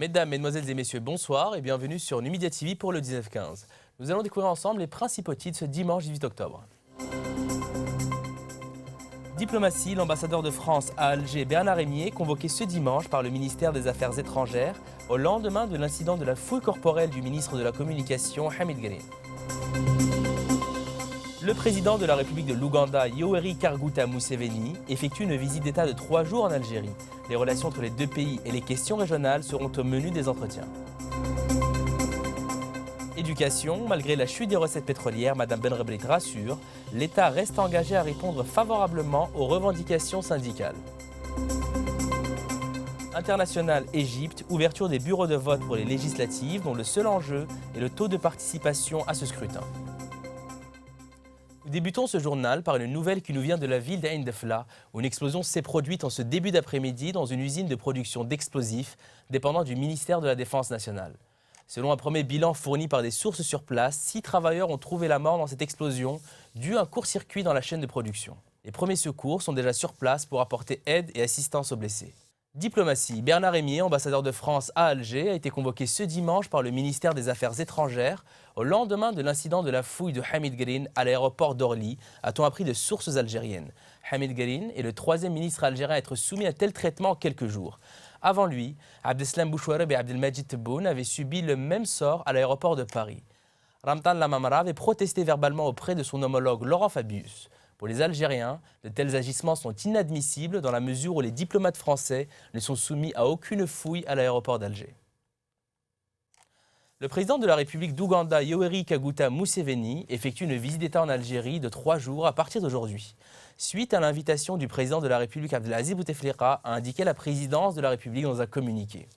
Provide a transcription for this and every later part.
Mesdames, Mesdemoiselles et Messieurs, bonsoir et bienvenue sur Numidia TV pour le 19-15. Nous allons découvrir ensemble les principaux titres ce dimanche 18 octobre. Diplomatie, l'ambassadeur de France à Alger, Bernard Rémier, convoqué ce dimanche par le ministère des Affaires étrangères au lendemain de l'incident de la fouille corporelle du ministre de la Communication, Hamid Green. Le président de la République de l'Ouganda, Yoweri Kaguta Museveni, effectue une visite d'État de 3 jours en Algérie. Les relations entre les deux pays et les questions régionales seront au menu des entretiens. Éducation, malgré la chute des recettes pétrolières, Mme Benrebrit rassure, l'État reste engagé à répondre favorablement aux revendications syndicales. International, Égypte, ouverture des bureaux de vote pour les législatives dont le seul enjeu est le taux de participation à ce scrutin. Nous débutons ce journal par une nouvelle qui nous vient de la ville d'Ain Defla, où une explosion s'est produite en ce début d'après-midi dans une usine de production d'explosifs dépendant du ministère de la Défense nationale. Selon un premier bilan fourni par des sources sur place, 6 travailleurs ont trouvé la mort dans cette explosion due à un court-circuit dans la chaîne de production. Les premiers secours sont déjà sur place pour apporter aide et assistance aux blessés. Diplomatie, Bernard Rémier, ambassadeur de France à Alger, a été convoqué ce dimanche par le ministère des Affaires étrangères au lendemain de l'incident de la fouille de Hamid Green à l'aéroport d'Orly, a-t-on appris de sources algériennes. Hamid Green est le 3e ministre algérien à être soumis à tel traitement en quelques jours. Avant lui, Abdeslam Bouchouareb et Abdelmajid Tebboune avaient subi le même sort à l'aéroport de Paris. Ramtan Lamamra avait protesté verbalement auprès de son homologue Laurent Fabius. Pour les Algériens, de tels agissements sont inadmissibles dans la mesure où les diplomates français ne sont soumis à aucune fouille à l'aéroport d'Alger. Le président de la République d'Ouganda, Yoweri Kaguta Museveni, effectue une visite d'État en Algérie de 3 jours à partir d'aujourd'hui. Suite à l'invitation du président de la République, Abdelaziz Bouteflika, a indiqué la présidence de la République dans un communiqué.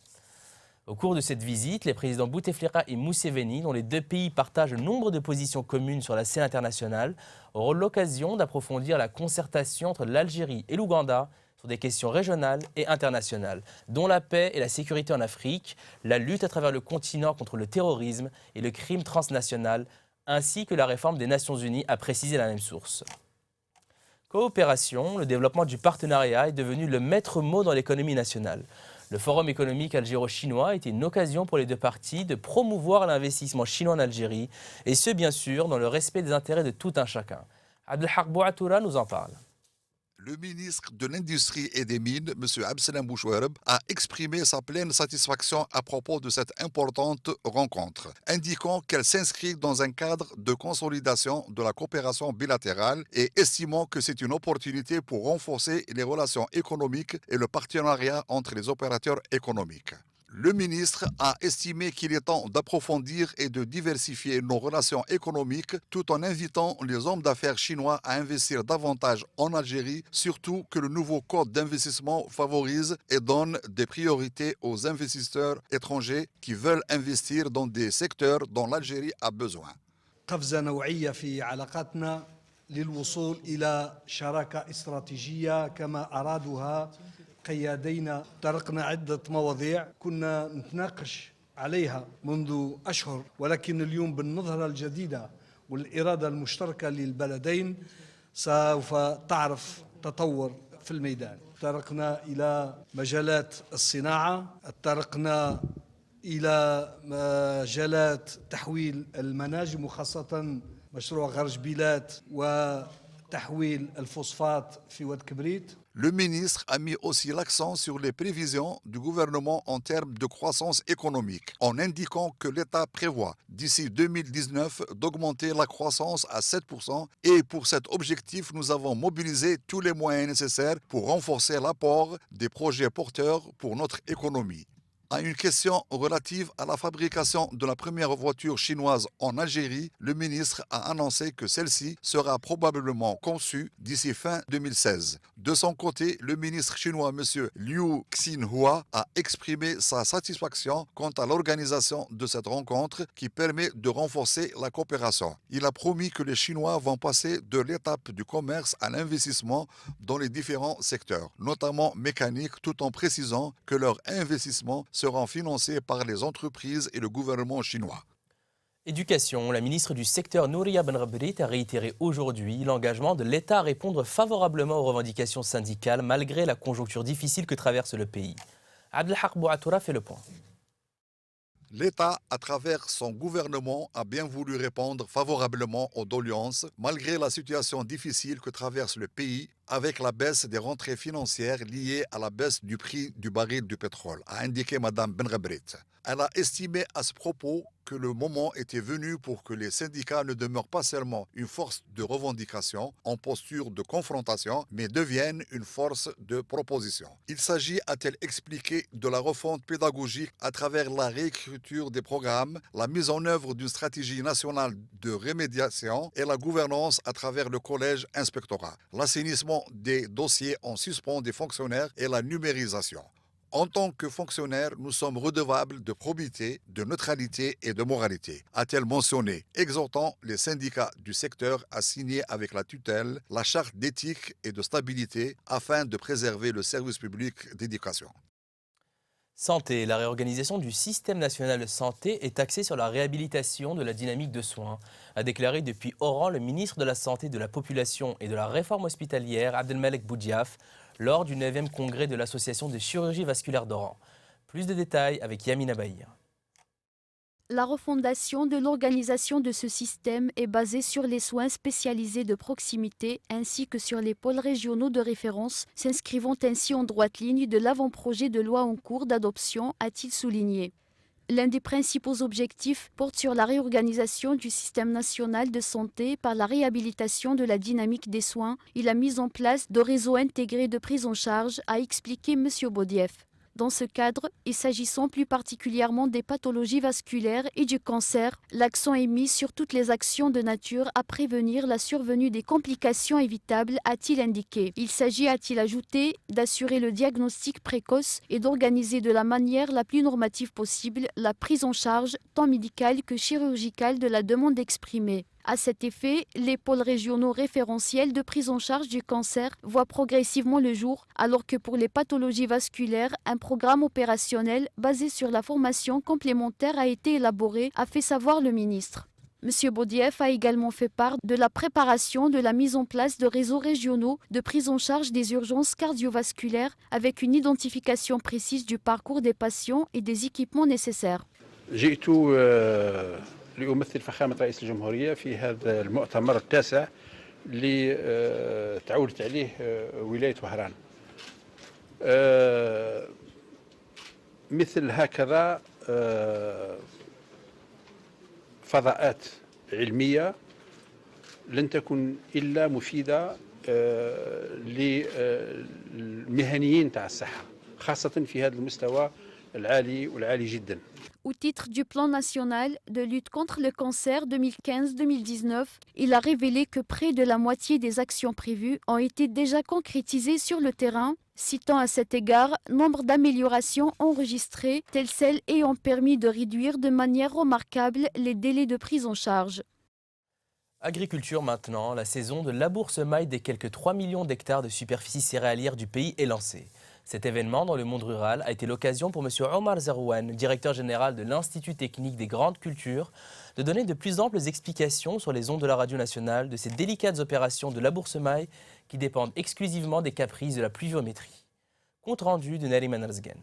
Au cours de cette visite, les présidents Bouteflika et Museveni, dont les deux pays partagent nombre de positions communes sur la scène internationale, auront l'occasion d'approfondir la concertation entre l'Algérie et l'Ouganda sur des questions régionales et internationales, dont la paix et la sécurité en Afrique, la lutte à travers le continent contre le terrorisme et le crime transnational, ainsi que la réforme des Nations Unies, a précisé la même source. Coopération, le développement du partenariat est devenu le maître mot dans l'économie nationale. Le Forum économique algéro-chinois a été une occasion pour les deux parties de promouvoir l'investissement chinois en Algérie, et ce bien sûr dans le respect des intérêts de tout un chacun. Abdelhak Bouatoura nous en parle. Le ministre de l'Industrie et des Mines, M. Abdeslam Bouchouareb, a exprimé sa pleine satisfaction à propos de cette importante rencontre, indiquant qu'elle s'inscrit dans un cadre de consolidation de la coopération bilatérale et estimant que c'est une opportunité pour renforcer les relations économiques et le partenariat entre les opérateurs économiques. Le ministre a estimé qu'il est temps d'approfondir et de diversifier nos relations économiques tout en invitant les hommes d'affaires chinois à investir davantage en Algérie, surtout que le nouveau code d'investissement favorise et donne des priorités aux investisseurs étrangers qui veulent investir dans des secteurs dont l'Algérie a besoin. قفزة نوعية في علاقاتنا للوصول إلى شراكة استراتيجية كما أرادوها قيادينا. طرقنا عدة مواضيع كنا نتناقش عليها منذ أشهر، ولكن اليوم بالنظرة الجديدة والإرادة المشتركة للبلدين سوف تعرف تطور في الميدان. طرقنا إلى مجالات الصناعة، طرقنا إلى مجالات تحويل المناجم وخاصة مشروع غرج بيلات وتحويل الفوسفات في واد كبريت. Le ministre a mis aussi l'accent sur les prévisions du gouvernement en termes de croissance économique, en indiquant que l'État prévoit d'ici 2019 d'augmenter la croissance à 7% et pour cet objectif, nous avons mobilisé tous les moyens nécessaires pour renforcer l'apport des projets porteurs pour notre économie. À une question relative à la fabrication de la première voiture chinoise en Algérie, le ministre a annoncé que celle-ci sera probablement conçue d'ici fin 2016. De son côté, le ministre chinois M. Liu Xinhua a exprimé sa satisfaction quant à l'organisation de cette rencontre qui permet de renforcer la coopération. Il a promis que les Chinois vont passer de l'étape du commerce à l'investissement dans les différents secteurs, notamment mécaniques, tout en précisant que leur investissement seront financés par les entreprises et le gouvernement chinois. Éducation, la ministre du secteur Nouria Benrebrit a réitéré aujourd'hui l'engagement de l'État à répondre favorablement aux revendications syndicales malgré la conjoncture difficile que traverse le pays. Abdelhak Bouatoura fait le point. L'État, à travers son gouvernement, a bien voulu répondre favorablement aux doléances, malgré la situation difficile que traverse le pays avec la baisse des rentrées financières liées à la baisse du prix du baril du pétrole, a indiqué Mme Benrabrit. Elle a estimé à ce propos que le moment était venu pour que les syndicats ne demeurent pas seulement une force de revendication en posture de confrontation, mais deviennent une force de proposition. Il s'agit, a-t-elle expliqué, de la refonte pédagogique à travers la réécriture des programmes, la mise en œuvre d'une stratégie nationale de remédiation et la gouvernance à travers le collège inspectorat, l'assainissement des dossiers en suspens des fonctionnaires et la numérisation. En tant que fonctionnaires, nous sommes redevables de probité, de neutralité et de moralité, a-t-elle mentionné, exhortant les syndicats du secteur à signer avec la tutelle la charte d'éthique et de stabilité afin de préserver le service public d'éducation. Santé. La réorganisation du système national de santé est axée sur la réhabilitation de la dynamique de soins, a déclaré depuis Oran le ministre de la Santé, de la Population et de la Réforme hospitalière, Abdelmalek Boudiaf, lors du 9e congrès de l'Association de chirurgie vasculaire d'Oran. Plus de détails avec Yamina Bahir. La refondation de l'organisation de ce système est basée sur les soins spécialisés de proximité ainsi que sur les pôles régionaux de référence, s'inscrivant ainsi en droite ligne de l'avant-projet de loi en cours d'adoption, a-t-il souligné. L'un des principaux objectifs porte sur la réorganisation du système national de santé par la réhabilitation de la dynamique des soins et la mise en place de réseaux intégrés de prise en charge, a expliqué M. Boudiaf. Dans ce cadre, et s'agissant plus particulièrement des pathologies vasculaires et du cancer, l'accent est mis sur toutes les actions de nature à prévenir la survenue des complications évitables, a-t-il indiqué. Il s'agit, a-t-il ajouté, d'assurer le diagnostic précoce et d'organiser de la manière la plus normative possible la prise en charge, tant médicale que chirurgicale, de la demande exprimée. À cet effet, les pôles régionaux référentiels de prise en charge du cancer voient progressivement le jour, alors que pour les pathologies vasculaires, un programme opérationnel basé sur la formation complémentaire a été élaboré, a fait savoir le ministre. M. Boudiaf a également fait part de la préparation de la mise en place de réseaux régionaux de prise en charge des urgences cardiovasculaires avec une identification précise du parcours des patients et des équipements nécessaires. لأمثل فخامة رئيس الجمهورية في هذا المؤتمر التاسع اللي تعولت عليه ولاية وهران. مثل هكذا فضاءات علمية لن تكون إلا مفيدة للمهنيين تاع الصحة، خاصة في هذا المستوى العالي والعالي جدا. Au titre du plan national de lutte contre le cancer 2015-2019, il a révélé que près de la moitié des actions prévues ont été déjà concrétisées sur le terrain, citant à cet égard nombre d'améliorations enregistrées, telles celles ayant permis de réduire de manière remarquable les délais de prise en charge. Agriculture maintenant, la saison de labour-semaille des quelques 3 millions d'hectares de superficie céréalière du pays est lancée. Cet événement dans le monde rural a été l'occasion pour M. Omar Zerouane, directeur général de l'Institut technique des grandes cultures, de donner de plus amples explications sur les ondes de la radio nationale de ces délicates opérations de labour-semaille qui dépendent exclusivement des caprices de la pluviométrie. Compte rendu de Nariman Arzgan.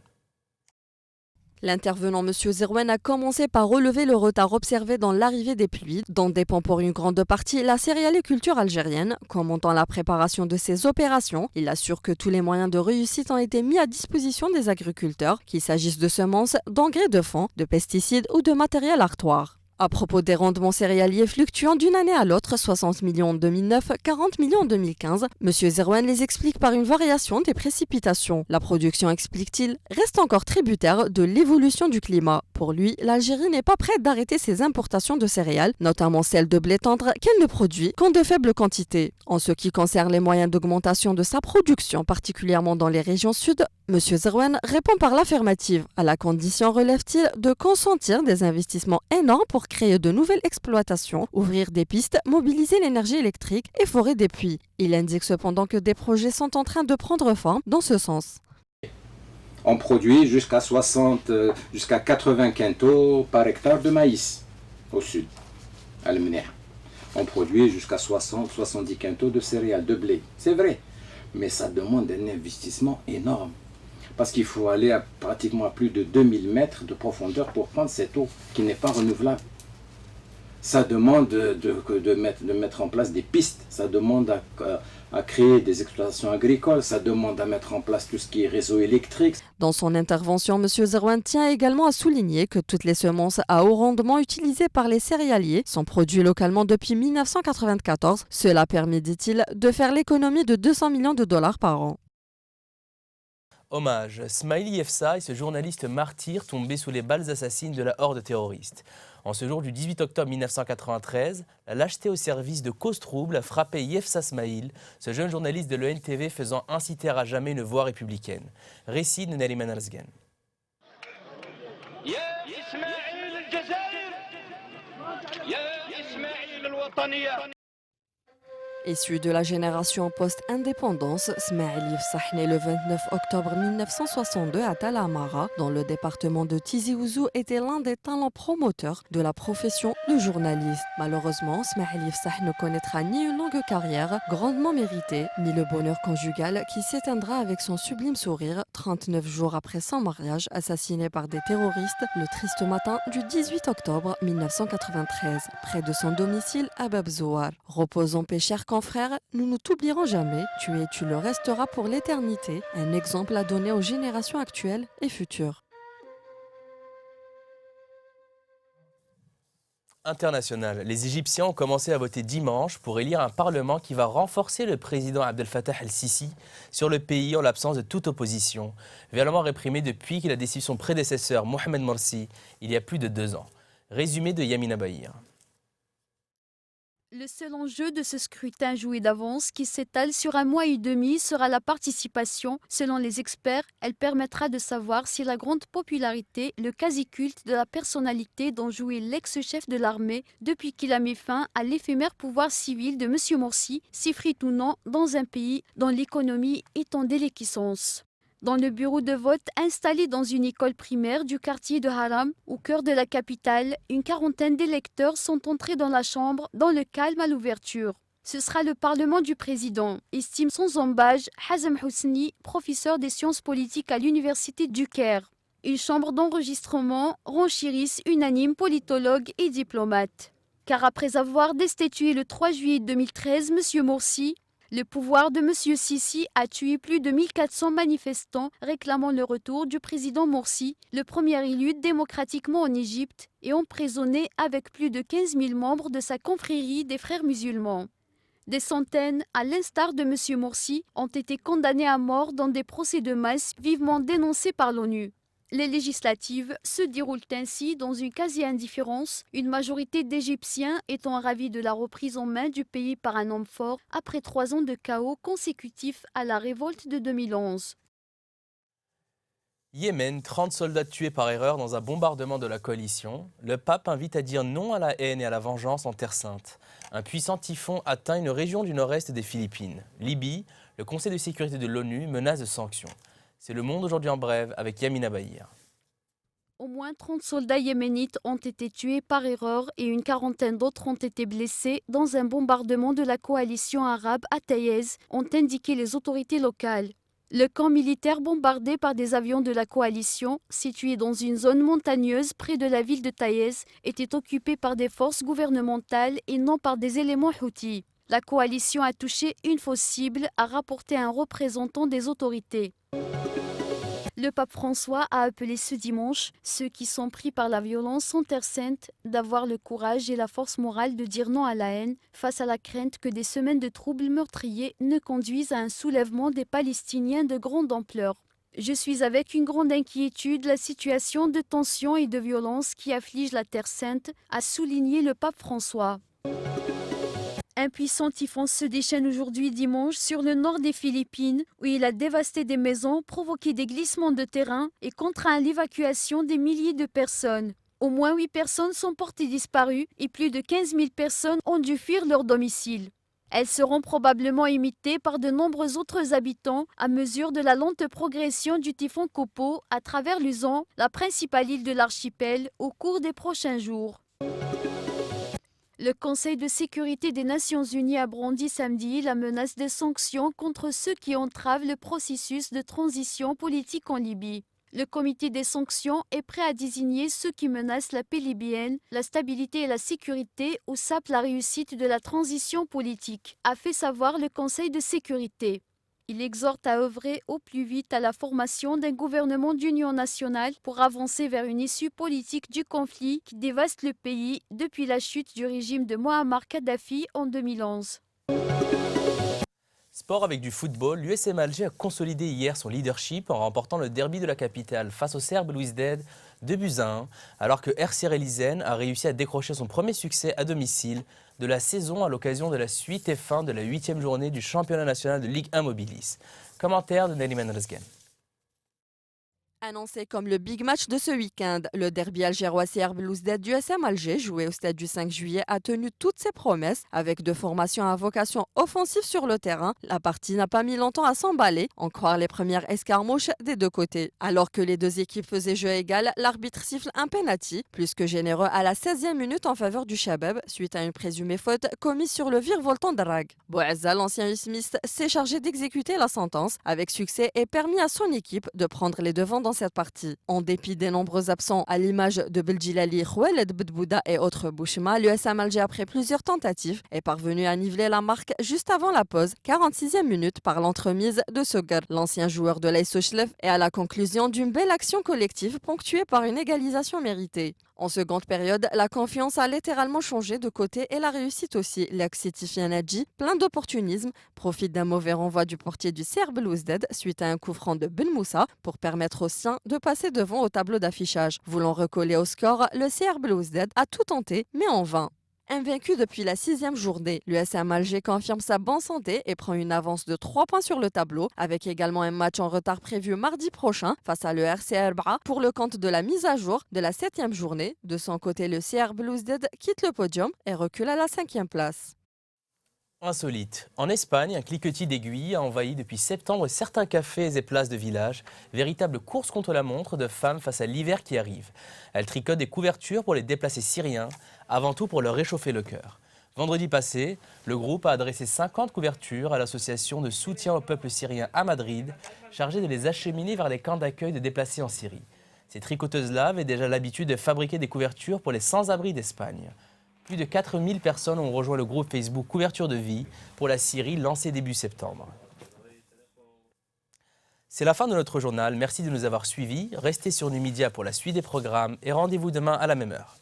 L'intervenant M. Zerouane a commencé par relever le retard observé dans l'arrivée des pluies, dont dépend pour une grande partie la céréaliculture algérienne. Commentant la préparation de ces opérations, il assure que tous les moyens de réussite ont été mis à disposition des agriculteurs, qu'il s'agisse de semences, d'engrais de fond, de pesticides ou de matériel arrosoir. À propos des rendements céréaliers fluctuant d'une année à l'autre, 60 millions en 2009, 40 millions en 2015, M. Zerouane les explique par une variation des précipitations. La production, explique-t-il, reste encore tributaire de l'évolution du climat. Pour lui, l'Algérie n'est pas prête d'arrêter ses importations de céréales, notamment celles de blé tendre qu'elle ne produit qu'en de faibles quantités. En ce qui concerne les moyens d'augmentation de sa production, particulièrement dans les régions sud, M. Zerouane répond par l'affirmative, à la condition, relève-t-il, de consentir des investissements énormes pour créer de nouvelles exploitations, ouvrir des pistes, mobiliser l'énergie électrique et forer des puits. Il indique cependant que des projets sont en train de prendre forme dans ce sens. On produit jusqu'à 80 quintaux par hectare de maïs au sud, à l'Mner. On produit jusqu'à 60-70 quintaux de céréales, de blé. C'est vrai, mais ça demande un investissement énorme. parce qu'il faut aller pratiquement à plus de 2000 mètres de profondeur pour prendre cette eau qui n'est pas renouvelable. Ça demande de mettre en place des pistes, ça demande à créer des exploitations agricoles, ça demande à mettre en place tout ce qui est réseau électrique. Dans son intervention, M. Zerouane tient également à souligner que toutes les semences à haut rendement utilisées par les céréaliers sont produites localement depuis 1994. Cela permet, dit-il, de faire l'économie de 200 millions de dollars par an. Hommage. Smaili Yefsa est ce journaliste martyr tombé sous les balles assassines de la horde terroriste. En ce jour du 18 octobre 1993, la lâcheté au service de cause trouble a frappé Yefsa Smail, ce jeune journaliste de l'ENTV faisant inciter à jamais une voix républicaine. Récit de Nariman Arzgan. Issu de la génération post-indépendance, Smail Yefsa né le 29 octobre 1962 à Tal Amara, dans le département de Tizi Ouzou, était l'un des talents promoteurs de la profession de journaliste. Malheureusement, Smail Yefsa ne connaîtra ni une longue carrière grandement méritée, ni le bonheur conjugal qui s'éteindra avec son sublime sourire 39 jours après son mariage assassiné par des terroristes le triste matin du 18 octobre 1993, près de son domicile à Babzouar. Repose en paix, cher confrère, nous ne t'oublierons jamais, tu es et tu le resteras pour l'éternité, un exemple à donner aux générations actuelles et futures. International. Les Égyptiens ont commencé à voter dimanche pour élire un parlement qui va renforcer le président Abdel Fattah el-Sisi sur le pays en l'absence de toute opposition, violemment réprimé depuis qu'il a déçu son prédécesseur Mohamed Morsi il y a plus de 2 ans. Résumé de Yamina Bahir. Le seul enjeu de ce scrutin joué d'avance, qui s'étale sur 1 mois et demi, sera la participation. Selon les experts, elle permettra de savoir si la grande popularité, le quasi-culte de la personnalité dont jouait l'ex-chef de l'armée depuis qu'il a mis fin à l'éphémère pouvoir civil de M. Morsi, s'effrite ou non dans un pays dont l'économie est en déliquescence. Dans le bureau de vote installé dans une école primaire du quartier de Haram, au cœur de la capitale, une quarantaine d'électeurs sont entrés dans la chambre dans le calme à l'ouverture. Ce sera le Parlement du président, estime sans embâche Hazem Hosni, professeur des sciences politiques à l'université du Caire. Une chambre d'enregistrement renchérisse unanime politologues et diplomates. Car après avoir destitué le 3 juillet 2013 M. Morsi, le pouvoir de M. Sisi a tué plus de 1400 manifestants réclamant le retour du président Morsi, le premier élu démocratiquement en Égypte, et emprisonné avec plus de 15 000 membres de sa confrérie des frères musulmans. Des centaines, à l'instar de M. Morsi, ont été condamnés à mort dans des procès de masse vivement dénoncés par l'ONU. Les législatives se déroulent ainsi dans une quasi-indifférence, une majorité d'Égyptiens étant ravis de la reprise en main du pays par un homme fort après 3 ans de chaos consécutifs à la révolte de 2011. Yémen, 30 soldats tués par erreur dans un bombardement de la coalition. Le pape invite à dire non à la haine et à la vengeance en Terre Sainte. Un puissant typhon atteint une région du nord-est des Philippines. Libye, le Conseil de sécurité de l'ONU menace de sanctions. C'est Le Monde aujourd'hui en brève avec Yamina Bahir. Au moins 30 soldats yéménites ont été tués par erreur et une quarantaine d'autres ont été blessés dans un bombardement de la coalition arabe à Taïez, ont indiqué les autorités locales. Le camp militaire bombardé par des avions de la coalition, situé dans une zone montagneuse près de la ville de Taïez, était occupé par des forces gouvernementales et non par des éléments houthis. La coalition a touché une fausse cible, a rapporté un représentant des autorités. Le pape François a appelé ce dimanche ceux qui sont pris par la violence en Terre Sainte d'avoir le courage et la force morale de dire non à la haine face à la crainte que des semaines de troubles meurtriers ne conduisent à un soulèvement des Palestiniens de grande ampleur. Je suis avec une grande inquiétude la situation de tension et de violence qui afflige la Terre Sainte, a souligné le pape François. Un puissant typhon se déchaîne aujourd'hui dimanche sur le nord des Philippines où il a dévasté des maisons, provoqué des glissements de terrain et contraint à l'évacuation des milliers de personnes. Au moins 8 personnes sont portées disparues et plus de 15 000 personnes ont dû fuir leur domicile. Elles seront probablement imitées par de nombreux autres habitants à mesure de la lente progression du typhon Kopo à travers Luzon, la principale île de l'archipel, au cours des prochains jours. Le Conseil de sécurité des Nations Unies a brandi samedi la menace des sanctions contre ceux qui entravent le processus de transition politique en Libye. Le comité des sanctions est prêt à désigner ceux qui menacent la paix libyenne, la stabilité et la sécurité ou sapent la réussite de la transition politique, a fait savoir le Conseil de sécurité. Il exhorte à œuvrer au plus vite à la formation d'un gouvernement d'union nationale pour avancer vers une issue politique du conflit qui dévaste le pays depuis la chute du régime de Muammar Kadhafi en 2011. Sport avec du football, l'USM Alger a consolidé hier son leadership en remportant le derby de la capitale face au Serbe Belouizdad 2-1, alors que RC Relizane a réussi à décrocher son premier succès à domicile de la saison à l'occasion de la suite et fin de la 8e journée du championnat national de Ligue 1 Mobilis. Commentaire de Neriman Rezgan. Annoncé comme le big match de ce week-end, le derby algérois CR Belouizdad du USM Alger, joué au stade du 5 juillet, a tenu toutes ses promesses avec deux formations à vocation offensive sur le terrain. La partie n'a pas mis longtemps à s'emballer, en croire les premières escarmouches des deux côtés. Alors que les deux équipes faisaient jeu égal, l'arbitre siffle un penalty, plus que généreux à la 16e minute en faveur du Shabab, suite à une présumée faute commise sur le virevoltant Drag. Bouazza, l'ancien usmiste, s'est chargé d'exécuter la sentence avec succès et permis à son équipe de prendre les devants dans cette partie. En dépit des nombreux absents à l'image de Beldjilali, Khoueled Bedbouda et autres Bouchma, l'USM Alger, après plusieurs tentatives, est parvenu à niveler la marque juste avant la pause, 46e minute, par l'entremise de Sogar, l'ancien joueur de l'AS Ochlef, et à la conclusion d'une belle action collective ponctuée par une égalisation méritée. En seconde période, la confiance a littéralement changé de côté et la réussite aussi. L'Axiti Fianadji, plein d'opportunisme, profite d'un mauvais renvoi du portier du CR Belouizdad suite à un coup franc de Ben Moussa pour permettre aux siens de passer devant au tableau d'affichage. Voulant recoller au score, le CR Belouizdad a tout tenté, mais en vain. Invaincu depuis la 6e journée, l'USM Alger confirme sa bonne santé et prend une avance de 3 points sur le tableau, avec également un match en retard prévu mardi prochain face à le RC Erbra pour le compte de la mise à jour de la 7e journée. De son côté, le CR Belouizdad quitte le podium et recule à la 5e place. Insolite. En Espagne, un cliquetis d'aiguilles a envahi depuis septembre certains cafés et places de village. Véritable course contre la montre de femmes face à l'hiver qui arrive. Elles tricotent des couvertures pour les déplacés syriens, avant tout pour leur réchauffer le cœur. Vendredi passé, le groupe a adressé 50 couvertures à l'association de soutien au peuple syrien à Madrid, chargée de les acheminer vers les camps d'accueil de déplacés en Syrie. Ces tricoteuses-là avaient déjà l'habitude de fabriquer des couvertures pour les sans-abri d'Espagne. Plus de 4000 personnes ont rejoint le groupe Facebook Couverture de vie pour la Syrie lancé début septembre. C'est la fin de notre journal. Merci de nous avoir suivis. Restez sur Numidia pour la suite des programmes et rendez-vous demain à la même heure.